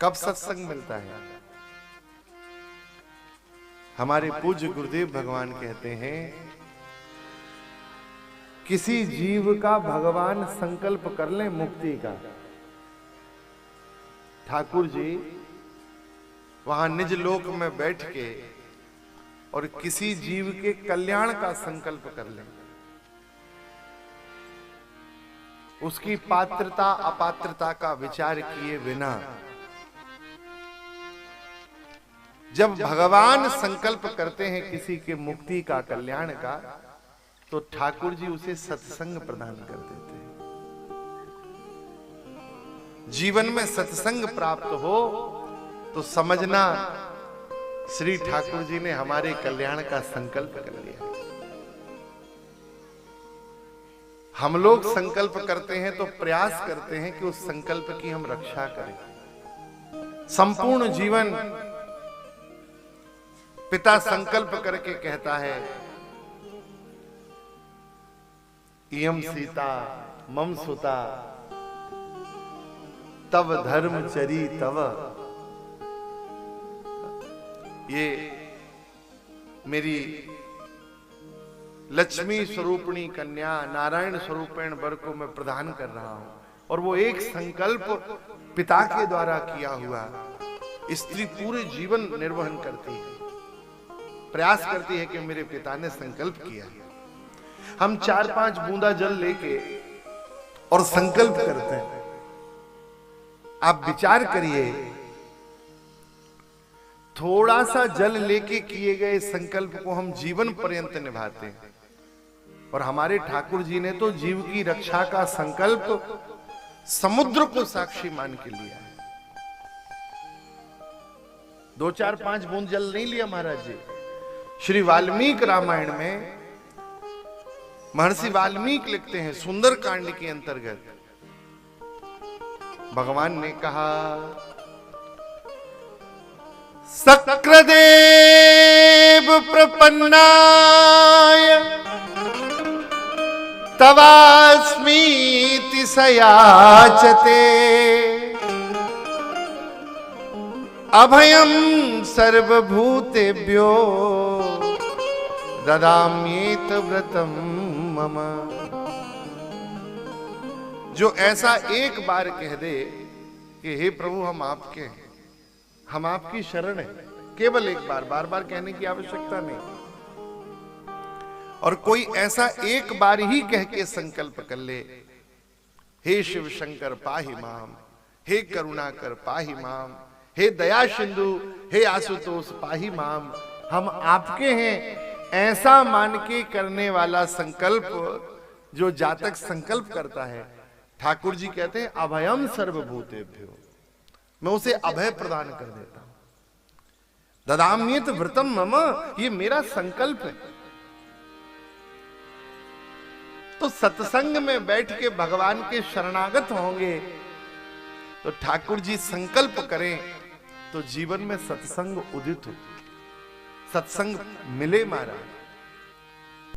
कब सत्संग मिलता है? हमारे पूज्य गुरुदेव भगवान कहते हैं, किसी जीव का भगवान संकल्प कर ले मुक्ति का, ठाकुर जी वहां निज लोक में बैठ के और किसी जीव के कल्याण का संकल्प कर ले, उसकी पात्रता अपात्रता का विचार किए बिना जब भगवान संकल्प करते हैं किसी के मुक्ति का, कल्याण का, तो ठाकुर जी उसे सत्संग प्रदान कर देते हैं। जीवन में सत्संग प्राप्त हो तो समझना श्री ठाकुर जी ने हमारे कल्याण का संकल्प कर लिया। हम लोग संकल्प करते हैं तो प्रयास करते हैं कि उस संकल्प की हम रक्षा करें। संपूर्ण जीवन पिता संकल्प करके कहता है, इयं सीता मम सुता तव धर्मचरी तव, ये मेरी लक्ष्मी स्वरूपिणी कन्या नारायण स्वरूपेण वर को मैं प्रदान कर रहा हूं। और वो एक संकल्प पिता के द्वारा किया हुआ स्त्री पूरे जीवन निर्वहन करती है, प्रयास करती है कि मेरे पिता ने संकल्प किया। हम 4-5 बूंदा जल लेके और संकल्प करते हैं। आप विचार करिए, थोड़ा सा जल लेके किए गए संकल्प को हम जीवन पर्यंत निभाते हैं, और हमारे ठाकुर जी ने तो जीव की रक्षा का संकल्प समुद्र को साक्षी मान के लिया है। 2-4-5 बूंद जल नहीं लिया महाराज जी। श्री वाल्मीकि रामायण में महर्षि वाल्मीकि लिखते हैं, सुंदर कांड के अंतर्गत भगवान ने कहा, सक्रदेव प्रपन्नाय तवास्मीति सयाचते अभयं सर्वभूतेभ्यो ददाम्येत व्रतम मम। जो ऐसा एक बार कह दे कि हे प्रभु हम आपके हैं, हम आपकी शरण है, केवल एक बार, बार बार कहने की आवश्यकता नहीं। और कोई ऐसा एक बार ही कह के संकल्प कर ले, हे शिव शंकर पाहि माम, हे करुणाकर पाहि माम, हे दया सिंधु, हे आशुतोष पाहि माम, हम आपके हैं, ऐसा मान के करने वाला संकल्प जो जातक संकल्प करता है, ठाकुर जी कहते हैं अभयम सर्वभूतेभ्यो, मैं उसे अभय प्रदान कर देता हूं। ददाम्येत व्रतम मम, ये मेरा संकल्प है। तो सत्संग में बैठ के भगवान के शरणागत होंगे तो ठाकुर जी संकल्प करें तो जीवन में सत्संग उदित हो, सत्संग मिले महाराज।